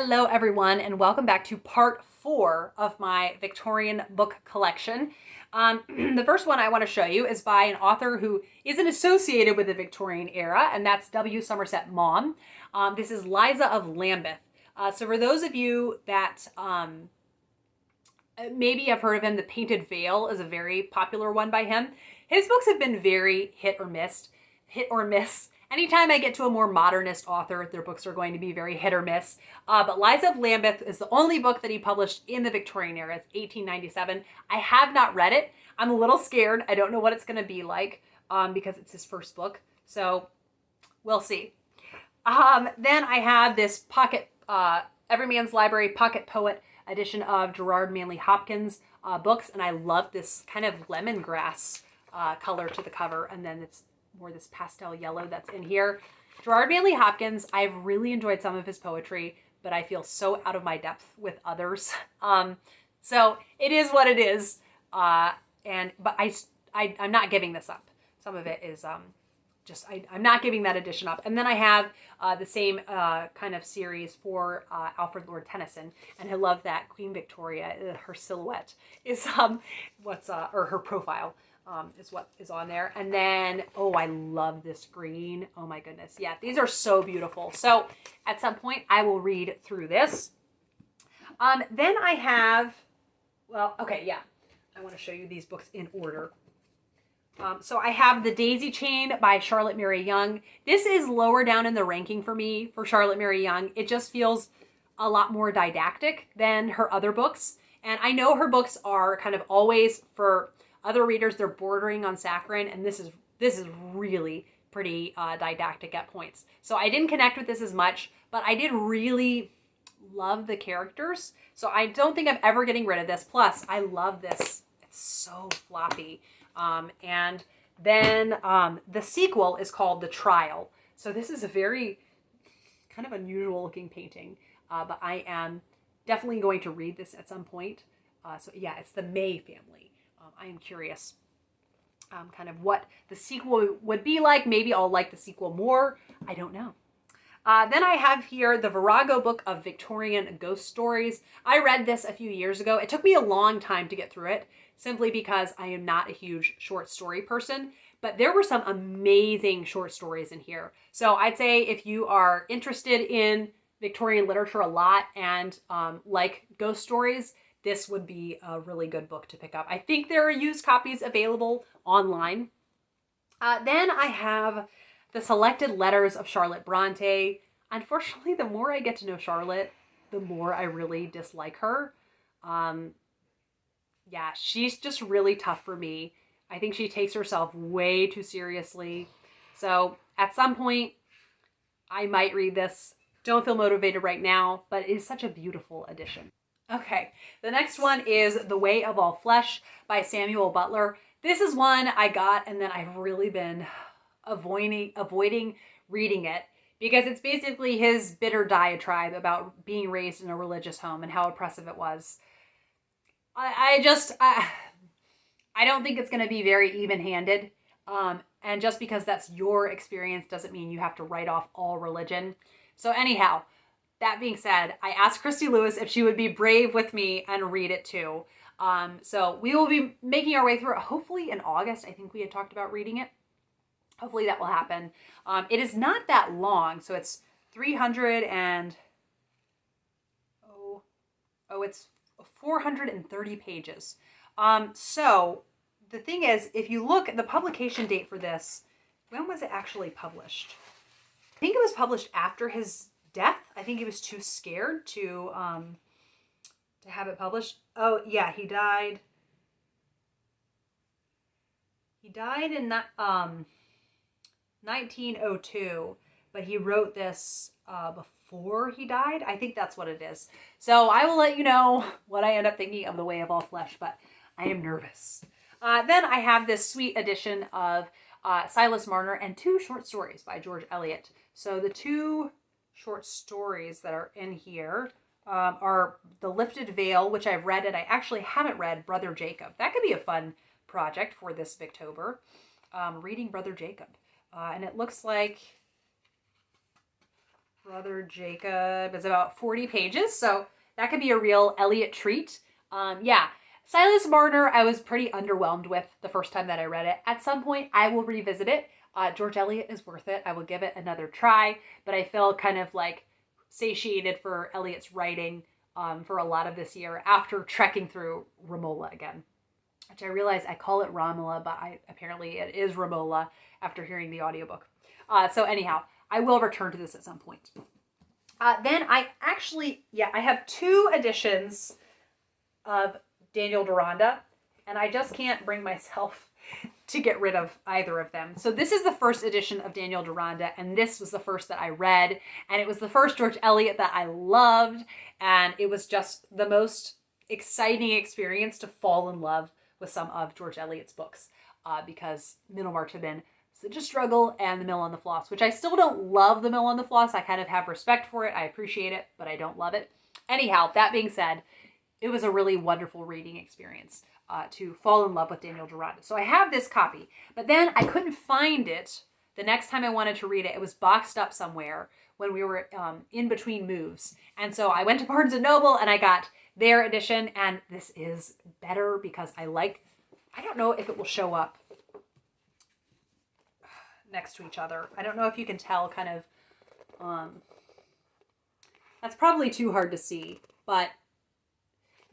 Hello everyone and welcome back to part 4 of my Victorian book collection. The first one I want to show you is by an author who isn't associated with the Victorian era, and that's W. Somerset Maugham. This is Liza of Lambeth. So for those of you that maybe have heard of him, The Painted Veil is a very popular one by him. His books have been very hit or miss. Anytime I get to a more modernist author, their books are going to be very hit or miss. But Liza of Lambeth is the only book that he published in the Victorian era. It's 1897. I have not read it. I'm a little scared. I don't know what it's going to be like because it's his first book. So we'll see. Then I have this pocket, Everyman's Library Pocket Poet edition of Gerard, Manley, Hopkins books. And I love this kind of lemongrass color to the cover. And then it's more this pastel yellow that's in here. Gerard Manley Hopkins, I've really enjoyed some of his poetry, but I feel so out of my depth with others. So it is what it is. But I'm not giving this up. Some of it is I'm not giving that edition up. And then I have the same kind of series for Alfred Lord Tennyson, and I love that Queen Victoria, her silhouette is or her profile. Is what is on there. And then, oh, I love this green. Oh my goodness. Yeah, these are so beautiful. So at some point I will read through this. Then I have, I want to show you these books in order. So I have The Daisy Chain by Charlotte Mary Yonge. This is lower down in the ranking for me for Charlotte Mary Yonge. It just feels a lot more didactic than her other books. And I know her books are kind of always, for other readers, they're bordering on saccharine, and this is really pretty didactic at points. So I didn't connect with this as much, but I did really love the characters. So I don't think I'm ever getting rid of this. Plus, I love this. It's so floppy. And then the sequel is called The Trial. So this is a very kind of unusual looking painting, but I am definitely going to read this at some point. So yeah, it's the May family. I am curious kind of what the sequel would be like. Maybe I'll like the sequel more. I don't know. Then I have here the Virago book of Victorian ghost stories. I read this a few years ago. It took me a long time to get through it, simply because I am not a huge short story person. But there were some amazing short stories in here. So I'd say if you are interested in Victorian literature a lot and like ghost stories, this would be a really good book to pick up. I think there are used copies available online. Then I have the Selected Letters of Charlotte Bronte. Unfortunately, the more I get to know Charlotte, the more I really dislike her. Yeah, she's just really tough for me. I think she takes herself way too seriously. So at some point, I might read this. Don't feel motivated right now, but it is such a beautiful edition. Okay, the next one is The Way of All Flesh by Samuel Butler. This is one I got and then I've really been avoiding reading it because it's basically his bitter diatribe about being raised in a religious home and how oppressive it was. I don't think it's going to be very even-handed. And just because that's your experience doesn't mean you have to write off all religion. So anyhow, that being said, I asked Christy Lewis if she would be brave with me and read it too. So we will be making our way through it, hopefully in August. I think we had talked about reading it. Hopefully that will happen. It is not that long, so it's 430 pages. So the thing is, if you look at the publication date for this, when was it actually published? I think it was published after his death. I think he was too scared to have it published. Oh yeah, he died. He died in 1902, but he wrote this before he died. I think that's what it is. So I will let you know what I end up thinking of The Way of All Flesh, but I am nervous. Then I have this sweet edition of Silas Marner and 2 short stories by George Eliot. So the 2 short stories that are in here are The Lifted Veil, which I've read, and I actually haven't read Brother Jacob. That could be a fun project for this Victober, reading Brother Jacob. And it looks like Brother Jacob is about 40 pages, so that could be a real Eliot treat. Yeah, Silas Marner, I was pretty underwhelmed with the first time that I read it. At some point, I will revisit it. George Eliot is worth it. I will give it another try, but I feel kind of like satiated for Eliot's writing for a lot of this year after trekking through Romola again, which I realize I call it Romola, but apparently it is Romola after hearing the audiobook. So anyhow, I will return to this at some point. Then I have 2 editions of Daniel Deronda, and I just can't bring myself to get rid of either of them. So this is the first edition of Daniel Deronda, and this was the first that I read, and it was the first George Eliot that I loved, and it was just the most exciting experience to fall in love with some of George Eliot's books, because Middlemarch had been such a struggle, and The Mill on the Floss, which I still don't love The Mill on the Floss. I kind of have respect for it. I appreciate it, but I don't love it. Anyhow, that being said, it was a really wonderful reading experience to fall in love with Daniel Deronda. So I have this copy, but then I couldn't find it the next time I wanted to read it. It was boxed up somewhere when we were in between moves. And so I went to Barnes & Noble and I got their edition, and this is better because I don't know if it will show up next to each other. I don't know if you can tell kind of, that's probably too hard to see, but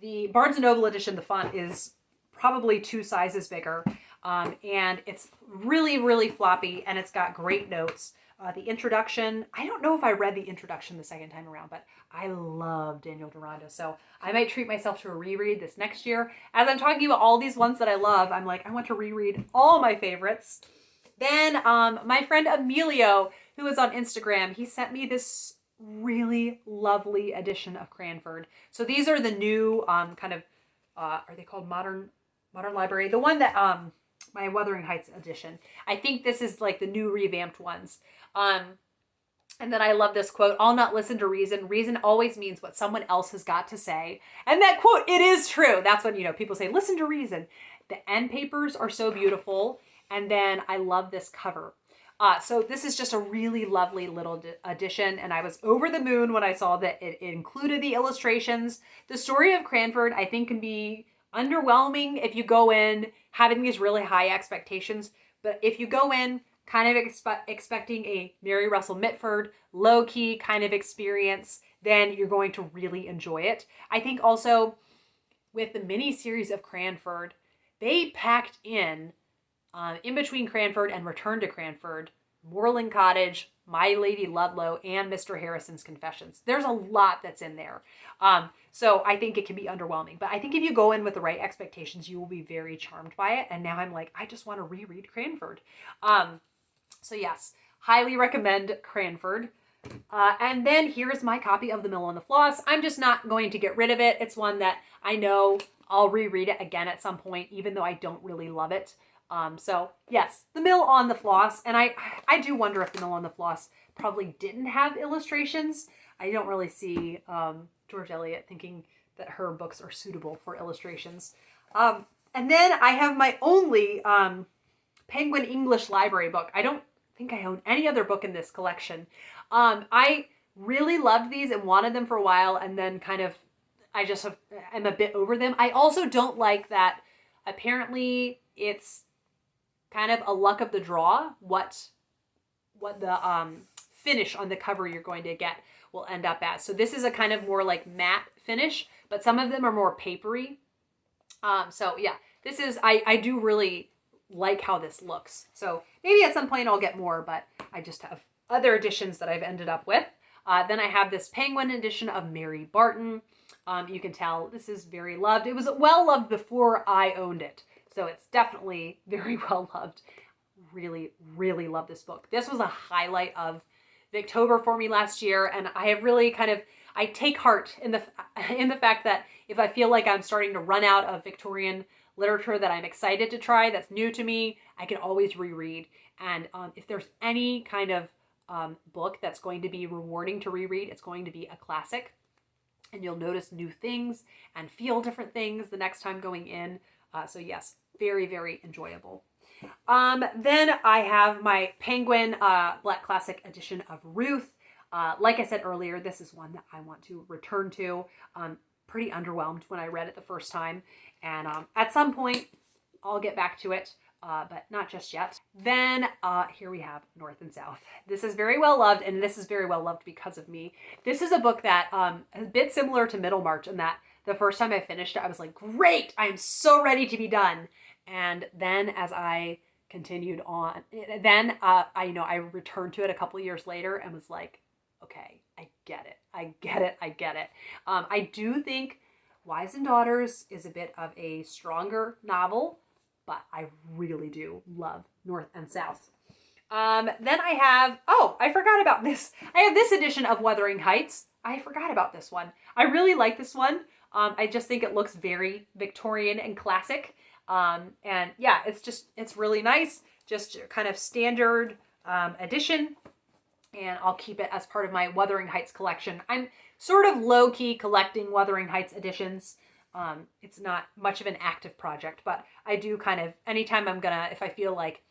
the Barnes & Noble edition, the font is probably 2 sizes bigger, and it's really, really floppy, and it's got great notes. The introduction, I don't know if I read the introduction the second time around, but I love Daniel Deronda, so I might treat myself to a reread this next year. As I'm talking about all these ones that I love, I'm like, I want to reread all my favorites. Then my friend Emilio, who is on Instagram, he sent me this really lovely edition of Cranford. So these are the new kind of, are they called Modern Library? The one that, my Wuthering Heights edition. I think this is like the new revamped ones. And then I love this quote, "I'll not listen to reason. Reason always means what someone else has got to say." And that quote, it is true. That's when, people say, listen to reason. The end papers are so beautiful. And then I love this cover. So this is just a really lovely little edition, and I was over the moon when I saw that it included the illustrations. The story of Cranford, I think, can be underwhelming if you go in having these really high expectations, but if you go in kind of expecting a Mary Russell Mitford, low-key kind of experience, then you're going to really enjoy it. I think also with the mini-series of Cranford, they packed in between Cranford and Return to Cranford, Moorland Cottage, My Lady Ludlow, and Mr. Harrison's Confessions. There's a lot that's in there. So I think it can be underwhelming. But I think if you go in with the right expectations, you will be very charmed by it. And now I'm like, I just want to reread Cranford. So yes, highly recommend Cranford. And then here's my copy of The Mill on the Floss. I'm just not going to get rid of it. It's one that I know I'll reread it again at some point, even though I don't really love it. So yes, The Mill on the Floss. And I do wonder if The Mill on the Floss probably didn't have illustrations. I don't really see George Eliot thinking that her books are suitable for illustrations. And then I have my only Penguin English Library book. I don't think I own any other book in this collection. I really loved these and wanted them for a while, and then kind of I'm a bit over them. I also don't like that apparently it's kind of a luck of the draw what the finish on the cover you're going to get will end up as. So this is a kind of more like matte finish, but some of them are more papery. So yeah, this is, I do really like how this looks. So maybe at some point I'll get more, but I just have other editions that I've ended up with. Then I have this Penguin edition of Mary Barton. You can tell this is very loved. It was well loved before I owned it. So it's definitely very well loved. Really, really love this book. This was a highlight of Victober for me last year. And I have really I take heart in the fact that if I feel like I'm starting to run out of Victorian literature that I'm excited to try, that's new to me, I can always reread. And if there's any kind of book that's going to be rewarding to reread, it's going to be a classic. And you'll notice new things and feel different things the next time going in. So yes, very, very enjoyable. Then I have my Penguin Black Classic edition of Ruth. Like I said earlier, this is one that I want to return to. Pretty underwhelmed when I read it the first time. And at some point, I'll get back to it, but not just yet. Then here we have North and South. This is very well loved, and this is very well loved because of me. This is a book that is a bit similar to Middlemarch in that the first time I finished it, I was like, great, I am so ready to be done. And then as I continued on, then I returned to it a couple years later and was like, okay, I get it. I do think Wives and Daughters is a bit of a stronger novel, but I really do love North and South. Then I have, I forgot about this. I have this edition of Wuthering Heights. I forgot about this one. I really like this one. I just think it looks very Victorian and classic. And yeah, it's really nice. Just kind of standard edition. And I'll keep it as part of my Wuthering Heights collection. I'm sort of low-key collecting Wuthering Heights editions. It's not much of an active project, but I do kind of, anytime if I feel like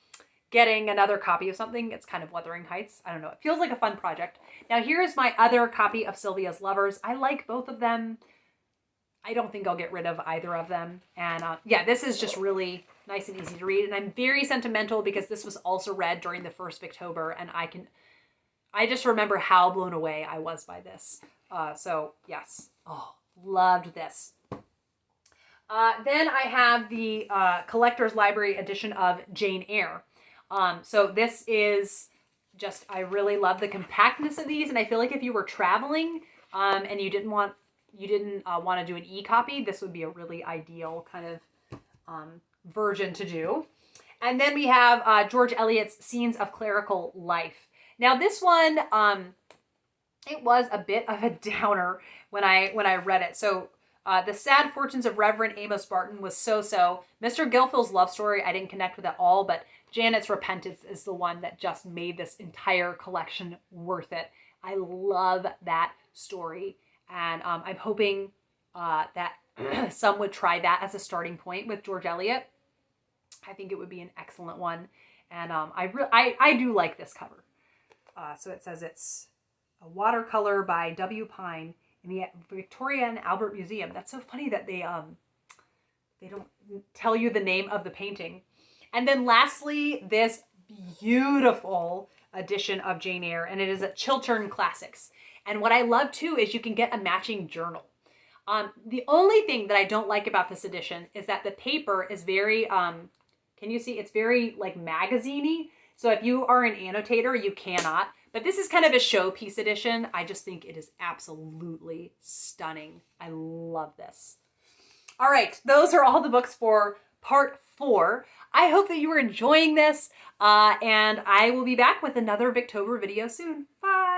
getting another copy of something, it's kind of Wuthering Heights. I don't know. It feels like a fun project. Now here's my other copy of Sylvia's Lovers. I like both of them. I don't think I'll get rid of either of them. And yeah, this is just really nice and easy to read. And I'm very sentimental because this was also read during the first Victober, and I just remember how blown away I was by this. So yes, loved this. Then I have the Collector's Library edition of Jane Eyre. So this is just, I really love the compactness of these. And I feel like if you were traveling and you didn't want to do an e-copy, this would be a really ideal kind of version to do. And then we have George Eliot's Scenes of Clerical Life. Now this one, it was a bit of a downer when I read it. So The Sad Fortunes of Reverend Amos Barton was so-so. Mr. Gilfil's love story I didn't connect with at all, but Janet's Repentance is the one that just made this entire collection worth it. I love that story, and I'm hoping that some would try that as a starting point with George Eliot. I think it would be an excellent one, and I do like this cover. So it says it's a watercolor by W. Pine in the Victorian Albert Museum. That's so funny that they don't tell you the name of the painting. And then lastly, this beautiful edition of Jane Eyre, and it is at Chiltern Classics. And what I love too is you can get a matching journal. The only thing that I don't like about this edition is that the paper is very, can you see? It's very like magazine-y. So if you are an annotator, you cannot. But this is kind of a showpiece edition. I just think it is absolutely stunning. I love this. All right, those are all the books for part 4. I hope that you are enjoying this, and I will be back with another Victober video soon. Bye!